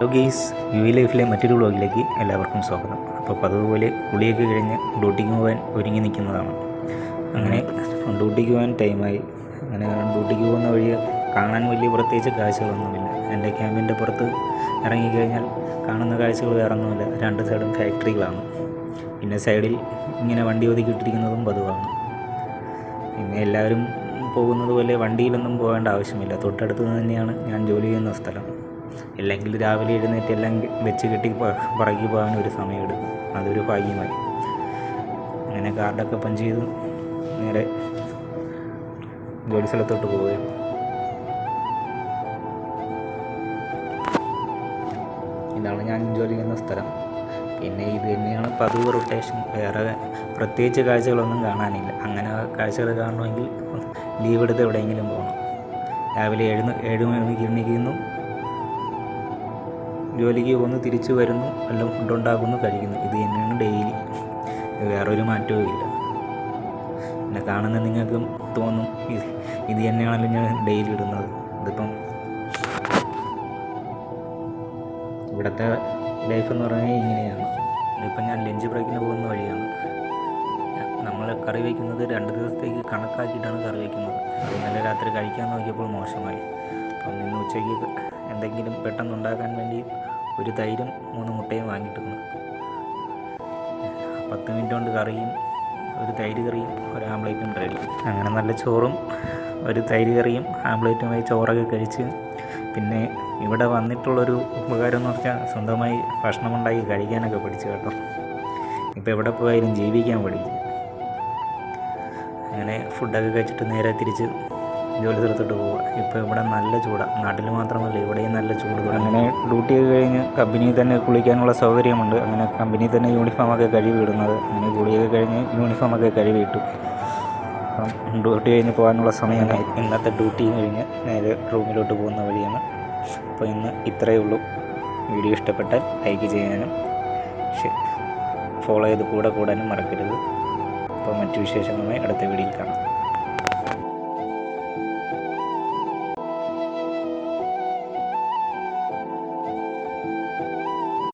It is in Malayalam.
ഹലോ ഗെയ്സ്, യു ലൈഫിലെ മറ്റൊരു വ്ളോഗിലേക്ക് എല്ലാവർക്കും സ്വാഗതം. അപ്പോൾ അതുപോലെ കുളിയൊക്കെ കഴിഞ്ഞ് ഡ്യൂട്ടിക്ക് പോകാൻ ഒരുങ്ങി നിൽക്കുന്നതാണ്. അങ്ങനെ ഡ്യൂട്ടിക്ക് പോകാൻ ടൈമായി. അങ്ങനെ ഡ്യൂട്ടിക്ക് പോകുന്ന വഴി കാണാൻ വലിയ പ്രത്യേകിച്ച് കാഴ്ചകളൊന്നുമില്ല. എൻ്റെ ക്യാമ്പിൻ്റെ പുറത്ത് ഇറങ്ങിക്കഴിഞ്ഞാൽ കാണുന്ന കാഴ്ചകൾ വേറെ ഒന്നുമില്ല. രണ്ട് സൈഡും ഫാക്ടറികളാണ്. പിന്നെ സൈഡിൽ ഇങ്ങനെ വണ്ടി ഒതുക്കിയിട്ടിരിക്കുന്നതും പതിവാണ്. പിന്നെ എല്ലാവരും പോകുന്നത് പോലെ വണ്ടിയിലൊന്നും പോകേണ്ട ആവശ്യമില്ല. തൊട്ടടുത്ത് തന്നെയാണ് ഞാൻ ജോലി ചെയ്യുന്ന സ്ഥലം. അല്ലെങ്കിൽ രാവിലെ എഴുന്നേറ്റ് എല്ലാം വെച്ച് കെട്ടി പറക്കി പോകാൻ ഒരു സമയമെടുക്കും. അതൊരു ഭാഗ്യമായി. അങ്ങനെ കാർഡൊക്കെ പഞ്ച് ചെയ്ത് നേരെ ജോലി സ്ഥലത്തോട്ട് പോവുകയാണ്. ഇതാണ് ഞാൻ ജോലി ചെയ്യുന്ന സ്ഥലം. പിന്നെ ഇത് തന്നെയാണ് പതിവ് റൊട്ടേഷൻ. വേറെ പ്രത്യേകിച്ച് കാഴ്ചകളൊന്നും കാണാനില്ല. അങ്ങനെ കാഴ്ചകൾ കാണണമെങ്കിൽ ലീവ് എടുത്ത് എവിടെയെങ്കിലും പോകണം. രാവിലെ 7 മണിക്ക് എണീക്കുന്നു, ജോലിക്ക് പോകുന്നു, തിരിച്ചു വരുന്നു, എല്ലാം ഫുഡ് ഉണ്ടാക്കുന്നു, കഴിക്കുന്നു. ഇത് തന്നെയാണ് ഡെയിലി. വേറൊരു മാറ്റവും ഇല്ല. പിന്നെ കാണുന്ന നിങ്ങൾക്കും തോന്നും ഇത് തന്നെയാണല്ലോ ഞാൻ ഡെയിലി ഇടുന്നത്. ഇതിപ്പം ഇവിടുത്തെ ലൈഫ് എന്ന് പറഞ്ഞാൽ ഇങ്ങനെയാണ്. ഇതിപ്പം ഞാൻ ലഞ്ച് ബ്രേക്കിന് പോകുന്ന വഴിയാണ്. നമ്മൾ കറി വയ്ക്കുന്നത് 2 ദിവസത്തേക്ക് കണക്കാക്കിയിട്ടാണ് കറി വയ്ക്കുന്നത്. അത് ഇന്നലെ രാത്രി കഴിക്കാൻ നോക്കിയപ്പോൾ മോശമായി. അപ്പം ഇന്ന് ഉച്ചയ്ക്ക് എന്തെങ്കിലും പെട്ടെന്ന് ഉണ്ടാക്കാൻ വേണ്ടി ഒരു തൈരും 3 മുട്ടയും വാങ്ങിയിട്ടുണ്ട്. 10 മിനിറ്റ് കൊണ്ട് കറിയും ഒരു തൈര് കറിയും ഒരു ആംപ്ലേറ്റും റെഡി. അങ്ങനെ നല്ല ചോറും ഒരു തൈര് കറിയും ആംപ്ലേറ്റുമായി ചോറൊക്കെ കഴിച്ച്, പിന്നെ ഇവിടെ വന്നിട്ടുള്ളൊരു ഉപകാരം എന്ന് പറഞ്ഞാൽ സ്വന്തമായി ഭക്ഷണം ഉണ്ടാക്കി കഴിക്കാനൊക്കെ പഠിച്ചു കേട്ടോ. ഇപ്പോൾ എവിടെ പോയാലും ജീവിക്കാൻ പഠിക്കും. അങ്ങനെ ഫുഡൊക്കെ കഴിച്ചിട്ട് നേരെ തിരിച്ച് ജോലി സ്ഥലത്തോട്ട് പോവുക. ഇപ്പോൾ ഇവിടെ നല്ല ചൂടാണ്. നാട്ടിൽ മാത്രമല്ല ഇവിടെയും നല്ല ചൂട്. അങ്ങനെ ഡ്യൂട്ടിയൊക്കെ കഴിഞ്ഞ് കമ്പനിയിൽ തന്നെ കുളിക്കാനുള്ള സൗകര്യമുണ്ട്. അങ്ങനെ കമ്പനിയിൽ തന്നെ യൂണിഫോമൊക്കെ കഴുകി ഇടുന്നത്. അങ്ങനെ കുളിയൊക്കെ കഴിഞ്ഞ് യൂണിഫോമൊക്കെ കഴുകി ഇട്ടു. അപ്പം ഡ്യൂട്ടി കഴിഞ്ഞ് പോകാനുള്ള സമയമായി. ഇന്നത്തെ ഡ്യൂട്ടി കഴിഞ്ഞ് നേരെ റൂമിലോട്ട് പോകുന്ന വഴിയാണ്. അപ്പോൾ ഇന്ന് ഇത്രയേ ഉള്ളൂ. വീഡിയോ ഇഷ്ടപ്പെട്ടാൽ ലൈക്ക് ചെയ്യാനും ഫോളോ ചെയ്ത് കൂടാനും മറക്കരുത്. അപ്പോൾ മറ്റു വിശേഷങ്ങളുമായി അടുത്ത വീഡിയോയിൽ കാണാം.